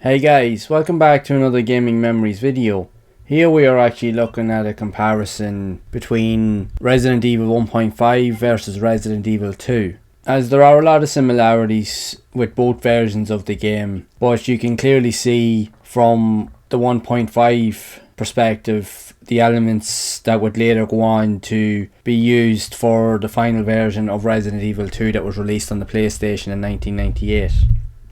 Hey guys, welcome back to another Gaming Memories video. Here we are actually looking at a comparison between Resident Evil 1.5 versus Resident Evil 2. As there are a lot of similarities with both versions of the game, but you can clearly see from the 1.5 perspective the elements that would later go on to be used for the final version of Resident Evil 2 that was released on the PlayStation in 1998.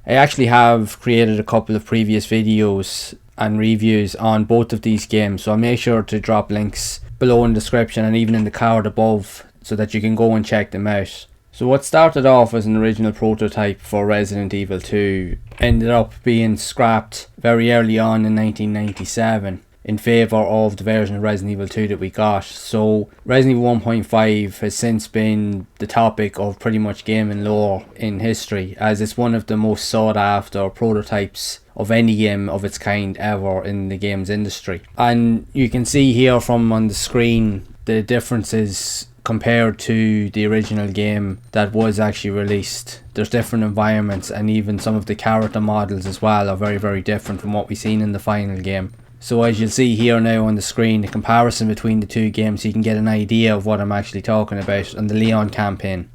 I actually have created a couple of previous videos and reviews on both of these games, so I'll make sure to drop links below in the description and even in the card above so that you can go and check them out. So what started off as an original prototype for Resident Evil 2 ended up being scrapped very early on in 1997 in favour of the version of Resident Evil 2 that we got. So Resident Evil 1.5 has since been the topic of pretty much gaming lore in history, as it's one of the most sought after prototypes of any game of its kind ever in the games industry. And you can see here from on the screen the differences compared to the original game that was actually released. There's different environments, and even some of the character models as well are very different from what we've seen in the final game. So as you'll see here now on the screen, the comparison between the two games, so you can get an idea of what I'm actually talking about on the Leon campaign.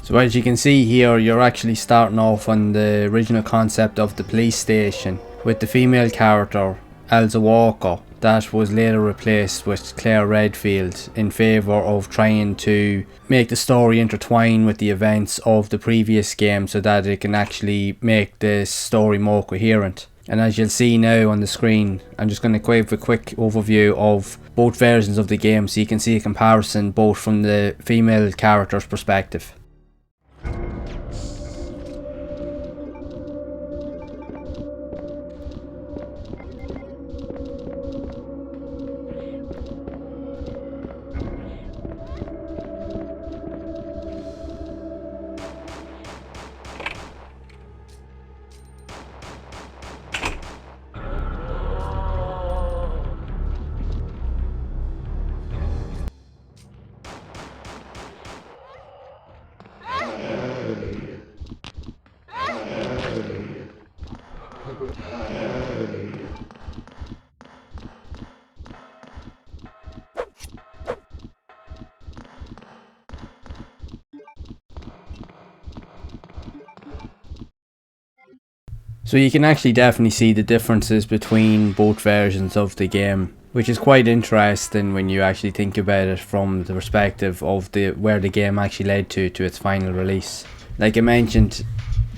So as you can see here, you're actually starting off on the original concept of the police station with the female character, Elsa Walker, that was later replaced with Claire Redfield in favour of trying to make the story intertwine with the events of the previous game so that it can actually make the story more coherent. And as you'll see now on the screen, I'm just going to give a quick overview of both versions of the game so you can see a comparison both from the female character's perspective. So you can actually definitely see the differences between both versions of the game, which is quite interesting when you actually think about it from the perspective of where the game actually led to its final release. Like I mentioned,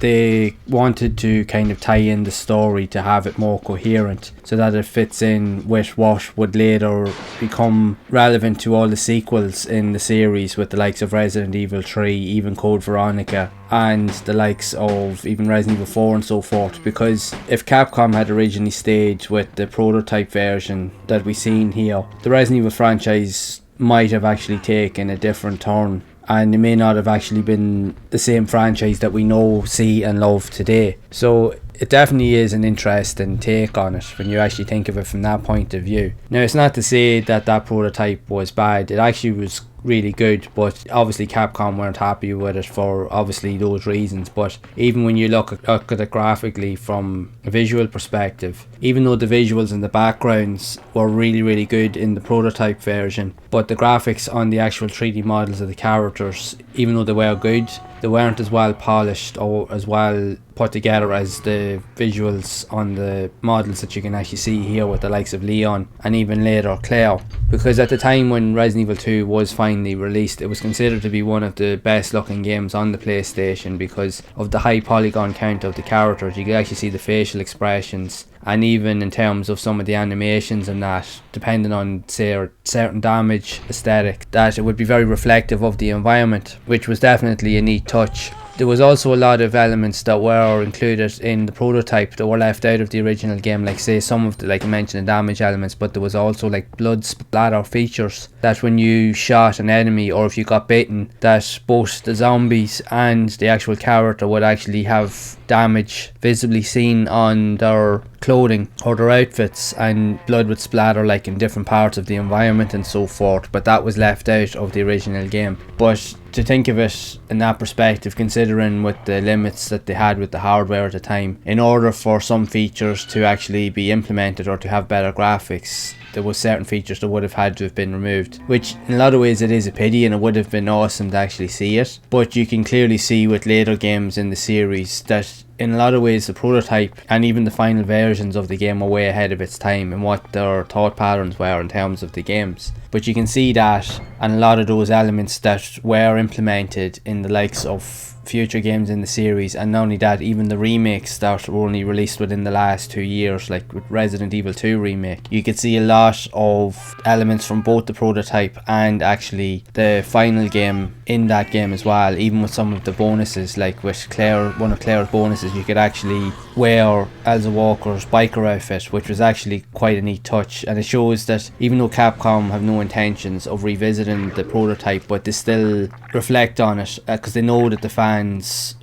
they wanted to kind of tie in the story to have it more coherent so that it fits in with what would later become relevant to all the sequels in the series, with the likes of Resident Evil 3, even Code Veronica, and the likes of even Resident Evil 4 and so forth. Because if Capcom had originally stayed with the prototype version that we've seen here, the Resident Evil franchise might have actually taken a different turn, and it may not have actually been the same franchise that we know, see and love today. So it definitely is an interesting take on it when you actually think of it from that point of view. Now, it's not to say that that prototype was bad. It actually was really good, but obviously Capcom weren't happy with it for obviously those reasons. But even when you look at it graphically from a visual perspective, even though the visuals and the backgrounds were really good in the prototype version, but the graphics on the actual 3D models of the characters, even though they were good, they weren't as well polished or as well put together as the visuals on the models that you can actually see here with the likes of Leon and even later Claire. Because at the time when Resident Evil 2 was finally released, it was considered to be one of the best looking games on the PlayStation because of the high polygon count of the characters. You could actually see the facial expressions, and even in terms of some of the animations and that, depending on say a certain damage aesthetic, that it would be very reflective of the environment, which was definitely a neat touch. There was also a lot of elements that were included in the prototype that were left out of the original game, like say some of the, like I mentioned, the damage elements, but there was also like blood splatter features that when you shot an enemy or if you got bitten, that both the zombies and the actual character would actually have damage visibly seen on their clothing or their outfits, and blood would splatter like in different parts of the environment and so forth, but that was left out of the original game. But to think of it in that perspective, considering with the limits that they had with the hardware at the time, in order for some features to actually be implemented or to have better graphics, there was certain features that would have had to have been removed, which in a lot of ways it is a pity, and it would have been awesome to actually see it. But you can clearly see with later games in the series that in a lot of ways the prototype and even the final versions of the game were way ahead of its time and what their thought patterns were in terms of the games. But you can see that, and a lot of those elements that were implemented in the likes of future games in the series, and not only that, even the remakes that were only released within the last 2 years, like with Resident Evil 2 remake, you could see a lot of elements from both the prototype and actually the final game in that game as well. Even with some of the bonuses, like with Claire, one of Claire's bonuses, you could actually wear Elsa Walker's biker outfit, which was actually quite a neat touch, and it shows that even though Capcom have no intentions of revisiting the prototype, but they still reflect on it because they know that the fans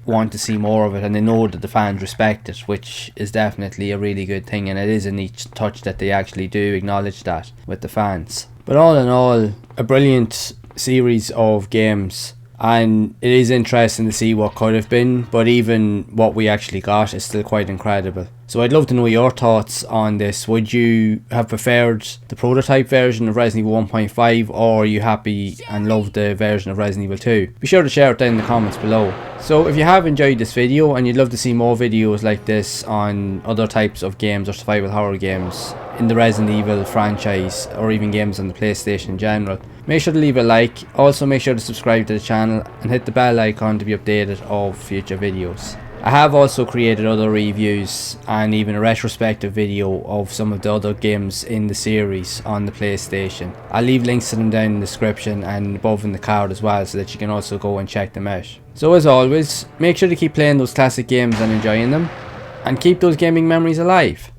want to see more of it, and they know that the fans respect it, which is definitely a really good thing, and it is a neat touch that they actually do acknowledge that with the fans. But all in all, a brilliant series of games, and it is interesting to see what could have been, but even what we actually got is still quite incredible. So I'd love to know your thoughts on this. Would you have preferred the prototype version of Resident Evil 1.5, or are you happy and love the version of Resident Evil 2? Be sure to share it down in the comments below. So if you have enjoyed this video and you'd love to see more videos like this on other types of games or survival horror games in the Resident Evil franchise, or even games on the PlayStation in general, make sure to leave a like. Also make sure to subscribe to the channel and hit the bell icon to be updated of future videos. I have also created other reviews and even a retrospective video of some of the other games in the series on the PlayStation. I'll leave links to them down in the description and above in the card as well, so that you can also go and check them out. So as always, make sure to keep playing those classic games and enjoying them, and keep those gaming memories alive.